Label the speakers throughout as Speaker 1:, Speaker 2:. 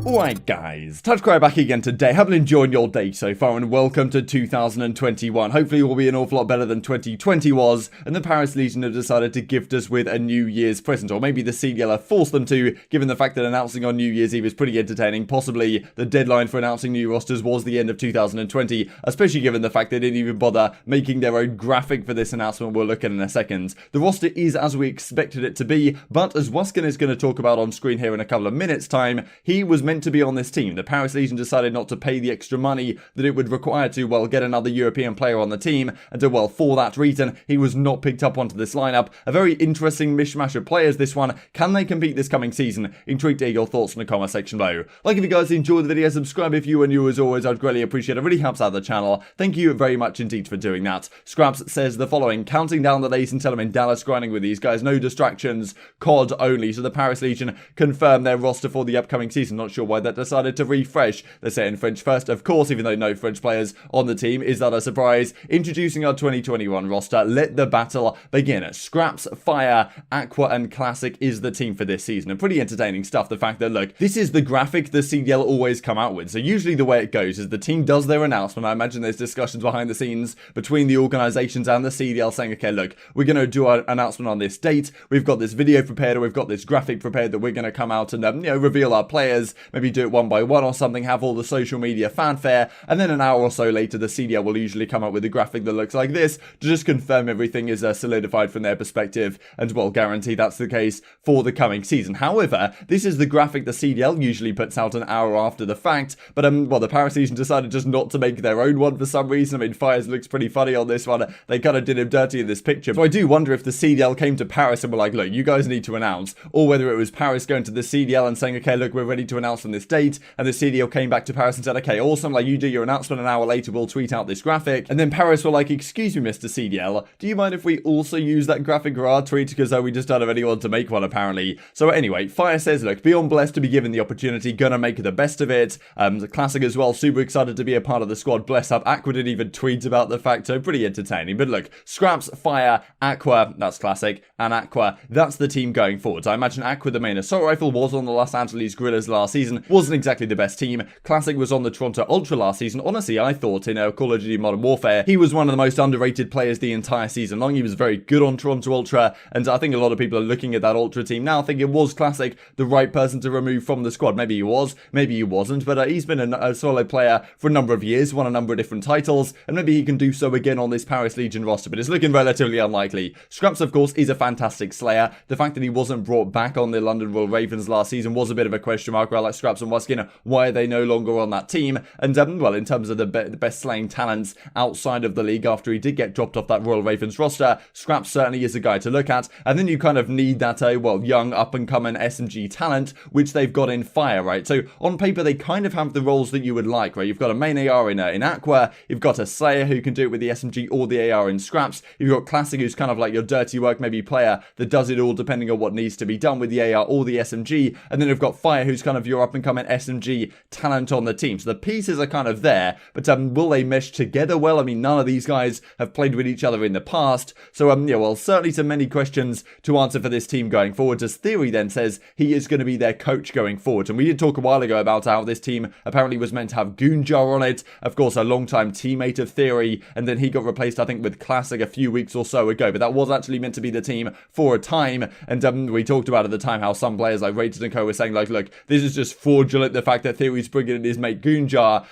Speaker 1: Alright guys, TacticalRab back again today. Hope you're enjoying your day so far and welcome to 2021. Hopefully it will be an awful lot better than 2020 was, and the Paris Legion have decided to gift us with a New Year's present, or maybe the CDL have forced them to, given the fact that announcing on New Year's Eve is pretty entertaining. Possibly the deadline for announcing new rosters was the end of 2020, especially given the fact they didn't even bother making their own graphic for this announcement we'll look at in a second. The roster is as we expected it to be, but as Wuskin is going to talk about on screen here in a couple of minutes time, he was meant to be on this team. The Paris Legion decided not to pay the extra money that it would require to, well, get another European player on the team, and so, well, for that reason, he was not picked up onto this lineup. A very interesting mishmash of players, this one. Can they compete this coming season? Intrigued to hear your thoughts in the comment section below. Like if you guys enjoyed the video, subscribe if you are new as always, I'd greatly appreciate it. It really helps out the channel. Thank you very much indeed for doing that. Scraps says the following: counting down the days until I'm in Dallas grinding with these guys, no distractions, COD only. So the Paris Legion confirmed their roster for the upcoming season. Not sure why that decided to refresh. They say it in French first, of course, even though no French players on the team. Is that a surprise? Introducing our 2021 roster. Let the battle begin. Scraps, Fire, Aqua and Classic is the team for this season. And pretty entertaining stuff. The fact that, look, this is the graphic the CDL always come out with. So usually the way it goes is the team does their announcement. I imagine there's discussions behind the scenes between the organizations and the CDL saying, okay, look, we're going to do our announcement on this date. We've got this video prepared, or we've got this graphic prepared that we're going to come out and, reveal our players, maybe do it one by one or something, have all the social media fanfare, and then an hour or so later the CDL will usually come up with a graphic that looks like this to just confirm everything is solidified from their perspective, and well, guarantee that's the case for the coming season. However, this is the graphic the CDL usually puts out an hour after the fact, but well, the Paris Legion decided just not to make their own one for some reason. I mean, Fires looks pretty funny on this one. They kind of did him dirty in this picture, so I do wonder if the CDL came to Paris and were like, look, you guys need to announce, or whether it was Paris going to the CDL and saying, okay, look, we're ready to announce on this date, and the CDL came back to Paris and said, okay, awesome, like, you do your announcement, an hour later we'll tweet out this graphic. And then Paris were like, excuse me, Mr. CDL, do you mind if we also use that graphic for our tweet, because we just don't have anyone to make one apparently. So anyway, Fire says, look, beyond blessed to be given the opportunity, gonna make the best of it. The Classic as well, super excited to be a part of the squad, bless up. Aqua didn't even tweet about the fact, so pretty entertaining. But look, Scraps, Fire, Aqua, that's Classic, and Aqua, that's the team going forward. So I imagine Aqua, the main assault rifle, was on the Los Angeles Guerrillas last season, wasn't exactly the best team. Classic was on the Toronto Ultra last season. Honestly, I thought in Call of Duty Modern Warfare, he was one of the most underrated players the entire season long. He was very good on Toronto Ultra, and I think a lot of people are looking at that Ultra team now thinking, was Classic the right person to remove from the squad? Maybe he was, maybe he wasn't, but he's been a solid player for a number of years, won a number of different titles, and maybe he can do so again on this Paris Legion roster, but it's looking relatively unlikely. Scraps, of course, is a fantastic slayer. The fact that he wasn't brought back on the London Royal Ravens last season was a bit of a question mark. Well, like Scraps and Wuskin, why are they no longer on that team? And well, in terms of the best slaying talents outside of the league after he did get dropped off that Royal Ravens roster, Scraps certainly is a guy to look at. And then you kind of need that well, young up-and-coming SMG talent, which they've got in Fire, right? So on paper they kind of have the roles that you would like, right? You've got a main AR in Aqua, you've got a slayer who can do it with the SMG or the AR in Scraps, you've got Classic who's kind of like your dirty work maybe player that does it all depending on what needs to be done with the AR or the SMG, and then you've got Fire who's kind of your up-and-coming SMG talent on the team. So the pieces are kind of there, but will they mesh together well? I mean, none of these guys have played with each other in the past, so yeah, well, certainly so many questions to answer for this team going forward, as Theory then says he is going to be their coach going forward. And we did talk a while ago about how this team apparently was meant to have Goonjar on it, of course a long-time teammate of Theory, and then he got replaced I think with Classic a few weeks or so ago, but that was actually meant to be the team for a time. And we talked about at the time how some players like Rated and Co were saying, like, look, this is just fraudulent, the fact that Theory's bringing in his mate Goonjar,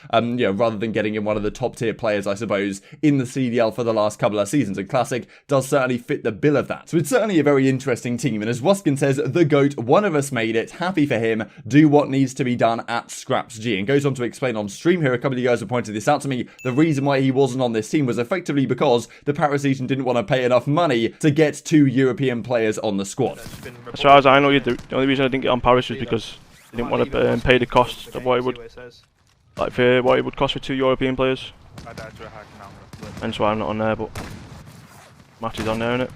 Speaker 1: rather than getting in one of the top tier players, I suppose, in the CDL for the last couple of seasons. And Classic does certainly fit the bill of that. So it's certainly a very interesting team. And as Wuskin says, the GOAT, one of us made it, happy for him, do what needs to be done at Scraps G. And goes on to explain on stream here, a couple of you guys have pointed this out to me, the reason why he wasn't on this team was effectively because the Paris Legion didn't want to pay enough money to get 2 European players on the squad.
Speaker 2: As far as I know, the only reason I didn't get on Paris was because they didn't want to pay the cost of what it would, like for what it would cost for 2 European players. Hence why I'm not on there, but MattG's on there, innit?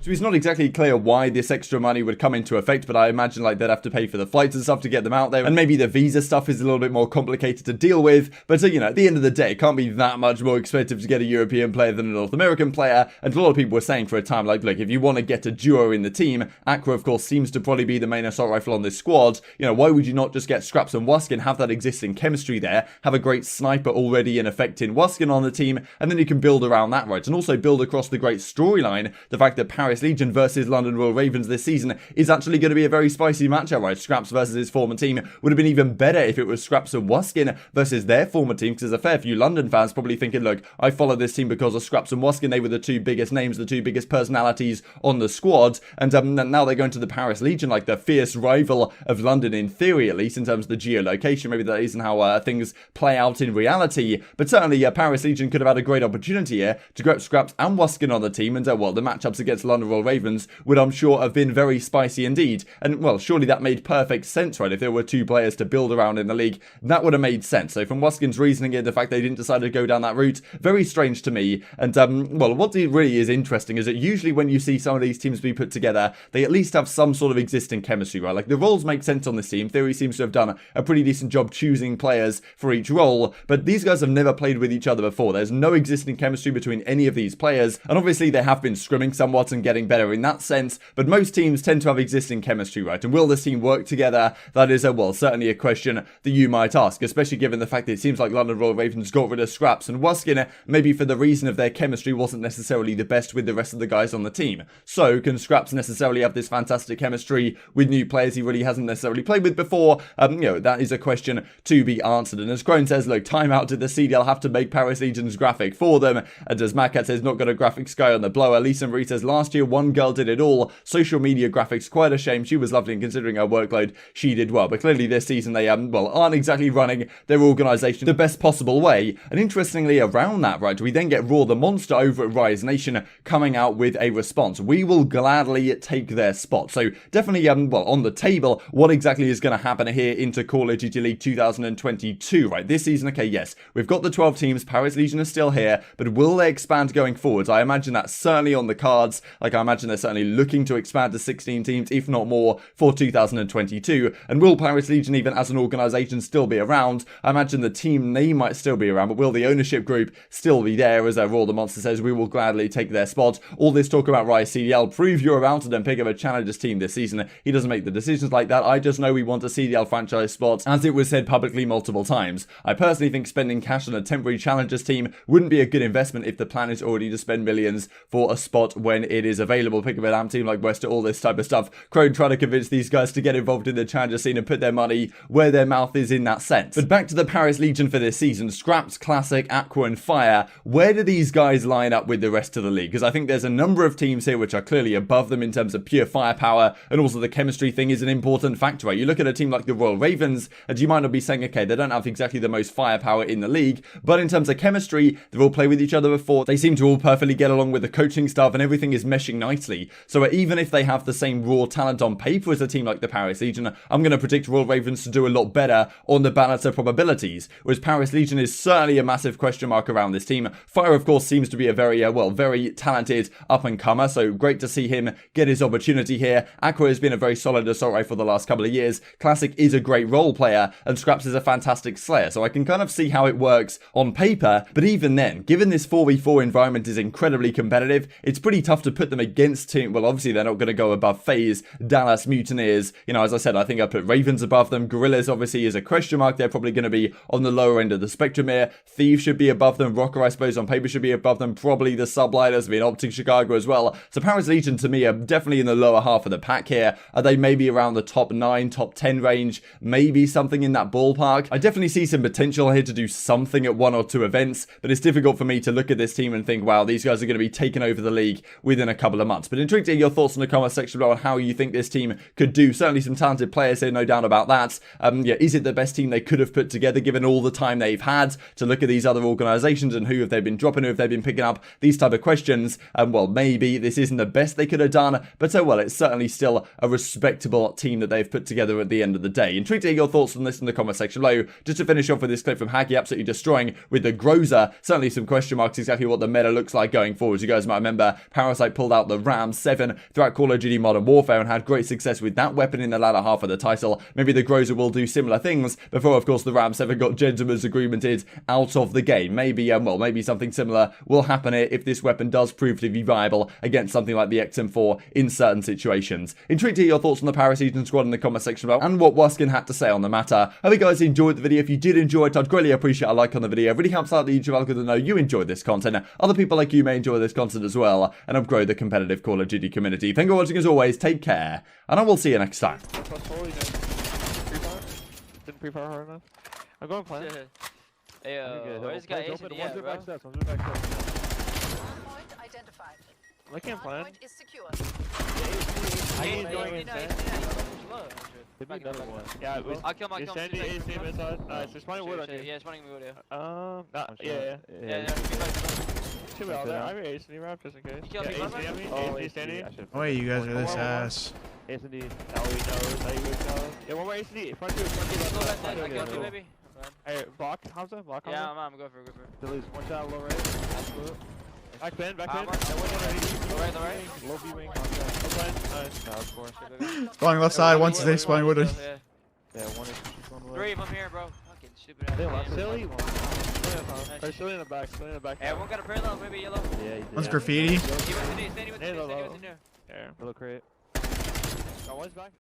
Speaker 1: So it's not exactly clear why this extra money would come into effect, but I imagine like they'd have to pay for the flights and stuff to get them out there, and maybe the visa stuff is a little bit more complicated to deal with, but you know, at the end of the day, it can't be that much more expensive to get a European player than a North American player, and a lot of people were saying for a time, like, look, if you want to get a duo in the team, Aqua, of course, seems to probably be the main assault rifle on this squad, you know, why would you not just get Scraps and Wuskin, have that existing chemistry there, have a great sniper already in effect in Wuskin on the team, and then you can build around that, right, and also build across the great storyline, the fact that Paris Legion versus London Royal Ravens this season is actually going to be a very spicy matchup, right? Scraps versus his former team would have been even better if it was Scraps and Wuskin versus their former team, because there's a fair few London fans probably thinking, look, I follow this team because of Scraps and Wuskin, they were the two biggest names, the two biggest personalities on the squad, and now they're going to the Paris Legion, like the fierce rival of London in theory, at least in terms of the geolocation. Maybe that isn't how things play out in reality, but certainly Paris Legion could have had a great opportunity here to grab Scraps and Wuskin on the team, and well, the matchups against London Royal Ravens would, I'm sure, have been very spicy indeed. And well, surely that made perfect sense, right? If there were two players to build around in the league, that would have made sense. So from Wuskin's reasoning here, the fact they didn't decide to go down that route, very strange to me. And well, what really is interesting is that usually when you see some of these teams be put together, they at least have some sort of existing chemistry, right? Like the roles make sense on this team. Theory seems to have done a pretty decent job choosing players for each role, but these guys have never played with each other before. There's no existing chemistry between any of these players, and obviously they have been scrimming somewhat and getting better in that sense, but most teams tend to have existing chemistry, right? And will this team work together? That is, well, certainly a question that you might ask, especially given the fact that it seems like London Royal Ravens got rid of Scraps and Wuskin, maybe for the reason of their chemistry wasn't necessarily the best with the rest of the guys on the team. So, can Scraps necessarily have this fantastic chemistry with new players he really hasn't necessarily played with before? You know, that is a question to be answered. And as Crone says, look, timeout, did the CDL have to make Paris Legion's graphic for them? And as Macat says, not got a graphics guy on the blower. Lisa Marie says, last year, one girl did it all. Social media graphics, quite a shame. She was lovely, and considering her workload, she did well. But clearly this season, they well, aren't exactly running their organisation the best possible way. And interestingly, around that, right, we then get Raw the Monster over at Rise Nation coming out with a response. We will gladly take their spot. So definitely, well, on the table, what exactly is going to happen here into Call of Duty League 2022, right? This season, okay, yes, we've got the 12 teams. Paris Legion is still here, but will they expand going forwards? I imagine that's certainly on the cards. Like, I imagine they're certainly looking to expand to 16 teams, if not more, for 2022. And will Paris Legion, even as an organisation, still be around? I imagine the team name might still be around, but will the ownership group still be there? As Raw the Monster says, we will gladly take their spot. All this talk about Rise CDL, prove you're around to then pick up a challengers team this season. He doesn't make the decisions like that. I just know we want a CDL franchise spot, as it was said publicly multiple times. I personally think spending cash on a temporary challengers team wouldn't be a good investment if the plan is already to spend millions for a spot when it is available. Pick up a damn team like Wester, all this type of stuff. Crone trying to convince these guys to get involved in the challenger scene and put their money where their mouth is in that sense. But back to the Paris Legion for this season. Scraps, Classic, Aqua and Fire. Where do these guys line up with the rest of the league? Because I think there's a number of teams here which are clearly above them in terms of pure firepower, and also the chemistry thing is an important factor, right? You look at a team like the Royal Ravens, and you might not be saying, okay, they don't have exactly the most firepower in the league, but in terms of chemistry, they've all played with each other before. They seem to all perfectly get along with the coaching staff, and everything is meshing nicely. So even if they have the same raw talent on paper as a team like the Paris Legion, I'm going to predict Royal Ravens to do a lot better on the balance of probabilities, whereas Paris Legion is certainly a massive question mark around this team. Fire, of course, seems to be a very, very talented up-and-comer, so great to see him get his opportunity here. Aqua has been a very solid assault rifle for the last couple of years. Classic is a great role player, and Scraps is a fantastic slayer, so I can kind of see how it works on paper, but even then, given this 4v4 environment is incredibly competitive, it's pretty tough to put them against team. Well, obviously, they're not going to go above FaZe, Dallas, Mutineers. You know, as I said, I think I put Ravens above them. Gorillas, obviously, is a question mark. They're probably going to be on the lower end of the spectrum here. Thieves should be above them. Rocker, I suppose, on paper should be above them. Probably the Subliners, I mean, OpTic Chicago as well. So Paris Legion, to me, are definitely in the lower half of the pack here. Are they maybe around the top 9, top 10 range? Maybe something in that ballpark. I definitely see some potential here to do something at 1 or 2 events, but it's difficult for me to look at this team and think, wow, these guys are going to be taking over the league within a couple of months. But intrigued to hear your thoughts in the comment section below on how you think this team could do. Certainly some talented players here, no doubt about that. Yeah, is it the best team they could have put together given all the time they've had to look at these other organizations and who have they been dropping, who have they been picking up, these type of questions? Well, maybe this isn't the best they could have done, but well, it's certainly still a respectable team that they've put together at the end of the day. Intrigued to hear your thoughts on this in the comment section below. Just to finish off with this clip from Haggy absolutely destroying with the Groza. Certainly some question marks exactly what the meta looks like going forward. You guys might remember Parasite pulled rolled out the Ram 7 throughout Call of Duty Modern Warfare and had great success with that weapon in the latter half of the title. Maybe the Groza will do similar things before, of course, the Ram 7 got gentleman's agreemented out of the game. Maybe, well, maybe something similar will happen here if this weapon does prove to be viable against something like the XM4 in certain situations. Intrigued to hear your thoughts on the Paris Legion squad in the comment section below and what Wuskin had to say on the matter. Hope you guys enjoyed the video. If you did enjoy it, I'd greatly appreciate a like on the video. It really helps out the YouTube algorithm to know you enjoyed this content. Other people like you may enjoy this content as well, and help grow the competitive Call of Duty community. Thank you for watching as always, take care, and I will see you next time.
Speaker 3: Didn't pre-fire hard enough. I'm going plan.
Speaker 4: Hey, where's this guy Asian? Yeah, bro.
Speaker 3: I can't plan.
Speaker 5: Is secure.
Speaker 3: I ain't going inside. Give me another one. Yeah, it was.
Speaker 4: I'll kill him.
Speaker 3: Is Sandy inside? Nice. There's plenty of wood on you.
Speaker 4: Yeah, it's running me wood, yeah.
Speaker 3: Yeah. Two out there. I'm Ace and wrap just in case.
Speaker 4: You killed me,
Speaker 3: Ace Sandy.
Speaker 6: Oh, you guys are this ass.
Speaker 3: Ace and D. Now we know. Now you guys know. Yeah, one more Ace and D. Front two.
Speaker 4: I killed you, baby.
Speaker 3: Hey, block Hamza. Block Hamza.
Speaker 4: Yeah, I'm going for it.
Speaker 3: Delete. One shot, low right. Absolute. Back bend. Low right. Low B wing. Nice.
Speaker 6: Spawning left side, once they spawning wood.
Speaker 3: Yeah, one is one wood.
Speaker 4: Three of them here, bro. Fucking stupid ass.
Speaker 3: They left. Silly. Silly in the back.
Speaker 4: Hey, one got a parallel, maybe yellow.
Speaker 3: Yeah, he did.
Speaker 6: One's graffiti.
Speaker 4: He was in there. Standing with the new.
Speaker 3: Yeah, little crate. One's back.